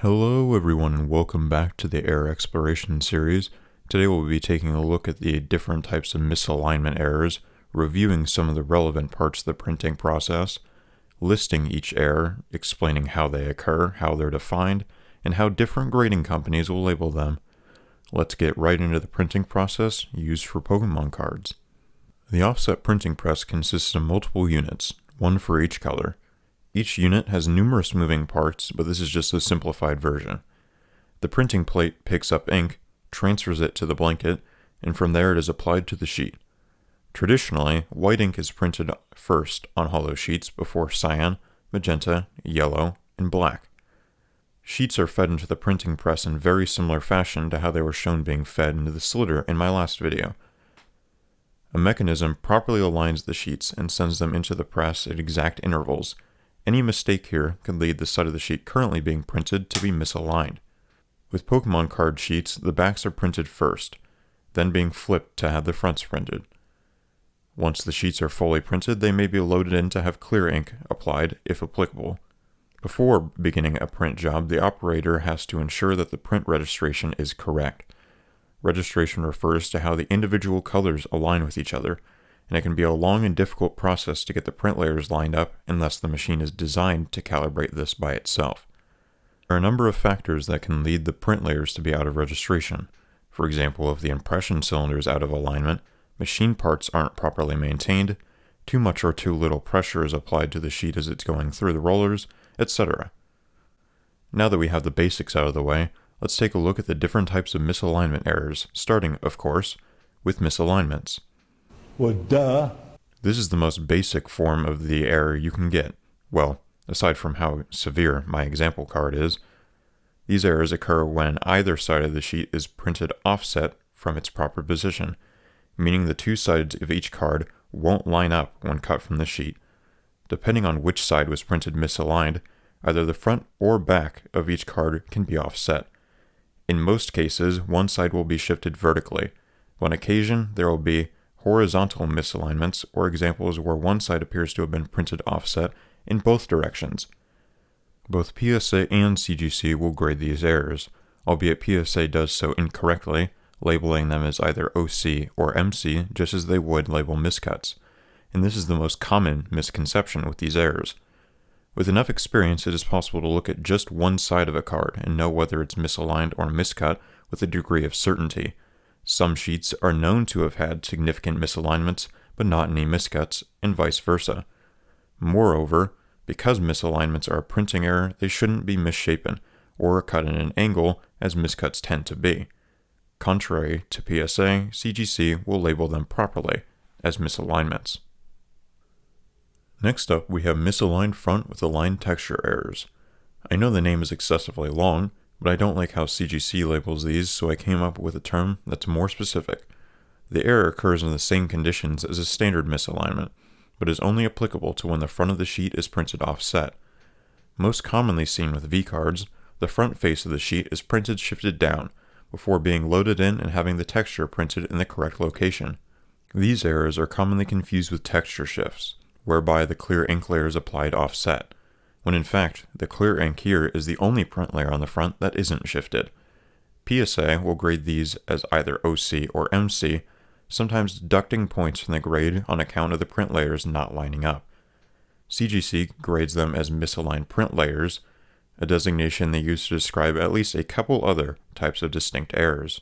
Hello everyone and welcome back to the error exploration series. Today we'll be taking a look at the different types of misalignment errors, reviewing some of the relevant parts of the printing process, listing each error, explaining how they occur, how they're defined, and how different grading companies will label them. Let's get right into the printing process used for Pokémon cards. The offset printing press consists of multiple units, one for each color. Each unit has numerous moving parts, but this is just a simplified version. The printing plate picks up ink, transfers it to the blanket, and from there it is applied to the sheet. Traditionally, white ink is printed first on hollow sheets before cyan, magenta, yellow, and black. Sheets are fed into the printing press in very similar fashion to how they were shown being fed into the slitter in my last video. A mechanism properly aligns the sheets and sends them into the press at exact intervals. Any mistake here could lead the side of the sheet currently being printed to be misaligned. With Pokémon card sheets, the backs are printed first, then being flipped to have the fronts printed. Once the sheets are fully printed, they may be loaded in to have clear ink applied, if applicable. Before beginning a print job, the operator has to ensure that the print registration is correct. Registration refers to how the individual colors align with each other, and it can be a long and difficult process to get the print layers lined up unless the machine is designed to calibrate this by itself. There are a number of factors that can lead the print layers to be out of registration. For example, if the impression cylinder is out of alignment, machine parts aren't properly maintained, too much or too little pressure is applied to the sheet as it's going through the rollers, etc. Now that we have the basics out of the way, let's take a look at the different types of misalignment errors, starting, of course, with misalignments. Well, duh. This is the most basic form of the error you can get. Well, aside from how severe my example card is, these errors occur when either side of the sheet is printed offset from its proper position, meaning the two sides of each card won't line up when cut from the sheet. Depending on which side was printed misaligned, either the front or back of each card can be offset. In most cases, one side will be shifted vertically. On occasion, there will be horizontal misalignments, or examples where one side appears to have been printed offset in both directions. Both PSA and CGC will grade these errors, albeit PSA does so incorrectly, labeling them as either OC or MC just as they would label miscuts, and this is the most common misconception with these errors. With enough experience, it is possible to look at just one side of a card and know whether it's misaligned or miscut with a degree of certainty. Some sheets are known to have had significant misalignments, but not any miscuts, and vice versa. Moreover, because misalignments are a printing error, they shouldn't be misshapen, or cut at an angle, as miscuts tend to be. Contrary to PSA, CGC will label them properly, as misalignments. Next up, we have misaligned front with aligned texture errors. I know the name is excessively long, but I don't like how CGC labels these, so I came up with a term that's more specific. The error occurs in the same conditions as a standard misalignment, but is only applicable to when the front of the sheet is printed offset. Most commonly seen with V cards, the front face of the sheet is printed shifted down, before being loaded in and having the texture printed in the correct location. These errors are commonly confused with texture shifts, whereby the clear ink layer is applied offset, when in fact, the clear ink here is the only print layer on the front that isn't shifted. PSA will grade these as either OC or MC, sometimes deducting points from the grade on account of the print layers not lining up. CGC grades them as misaligned print layers, a designation they use to describe at least a couple other types of distinct errors.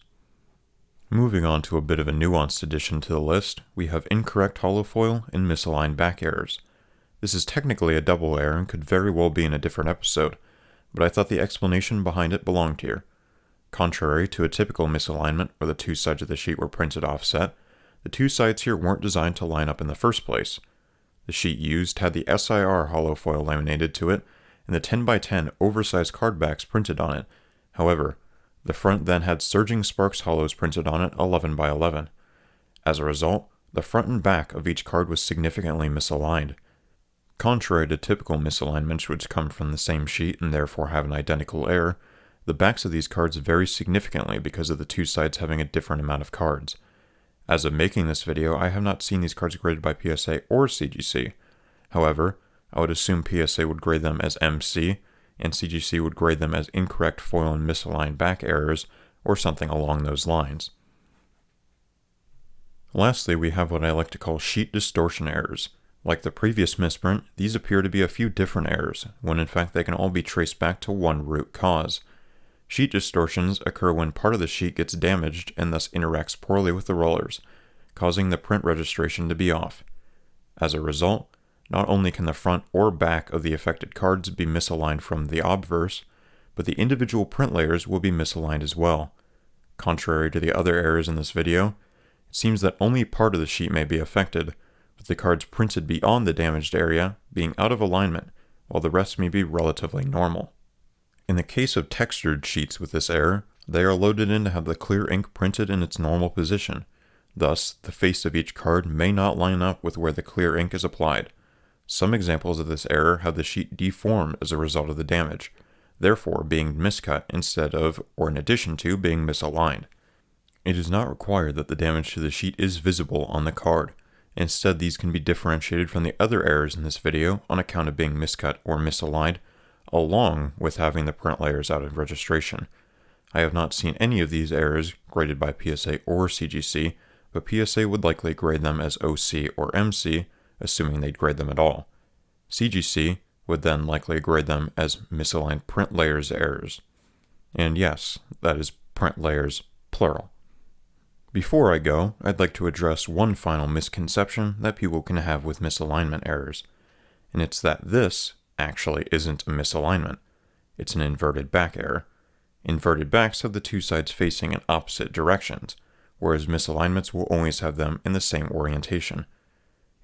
Moving on to a bit of a nuanced addition to the list, we have incorrect holofoil and misaligned back errors. This is technically a double error and could very well be in a different episode, but I thought the explanation behind it belonged here. Contrary to a typical misalignment where the two sides of the sheet were printed offset, the two sides here weren't designed to line up in the first place. The sheet used had the SIR holofoil laminated to it, and the 10x10 oversized card backs printed on it. However, the front then had Surging Sparks hollows printed on it 11x11. As a result, the front and back of each card was significantly misaligned. Contrary to typical misalignments which come from the same sheet and therefore have an identical error, the backs of these cards vary significantly because of the two sides having a different amount of cards. As of making this video, I have not seen these cards graded by PSA or CGC. However, I would assume PSA would grade them as MC, and CGC would grade them as incorrect foil and misaligned back errors, or something along those lines. Lastly, we have what I like to call sheet distortion errors. Like the previous misprint, these appear to be a few different errors, when in fact they can all be traced back to one root cause. Sheet distortions occur when part of the sheet gets damaged and thus interacts poorly with the rollers, causing the print registration to be off. As a result, not only can the front or back of the affected cards be misaligned from the obverse, but the individual print layers will be misaligned as well. Contrary to the other errors in this video, it seems that only part of the sheet may be affected, with the cards printed beyond the damaged area being out of alignment, while the rest may be relatively normal. In the case of textured sheets with this error, they are loaded in to have the clear ink printed in its normal position. Thus, the face of each card may not line up with where the clear ink is applied. Some examples of this error have the sheet deformed as a result of the damage, therefore being miscut instead of, or in addition to, being misaligned. It is not required that the damage to the sheet is visible on the card. Instead, these can be differentiated from the other errors in this video on account of being miscut or misaligned, along with having the print layers out of registration. I have not seen any of these errors graded by PSA or CGC, but PSA would likely grade them as OC or MC, assuming they'd grade them at all. CGC would then likely grade them as misaligned print layers errors. And yes, that is print layers, plural. Before I go, I'd like to address one final misconception that people can have with misalignment errors, and it's that this actually isn't a misalignment. It's an inverted back error. Inverted backs have the two sides facing in opposite directions, whereas misalignments will always have them in the same orientation.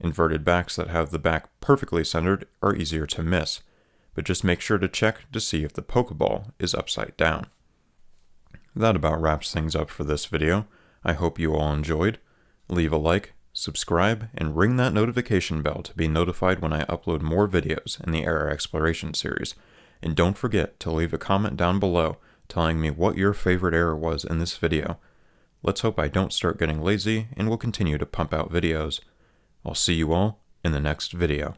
Inverted backs that have the back perfectly centered are easier to miss, but just make sure to check to see if the Pokeball is upside down. That about wraps things up for this video. I hope you all enjoyed. Leave a like, subscribe, and ring that notification bell to be notified when I upload more videos in the Error Exploration series. And don't forget to leave a comment down below telling me what your favorite error was in this video. Let's hope I don't start getting lazy and will continue to pump out videos. I'll see you all in the next video.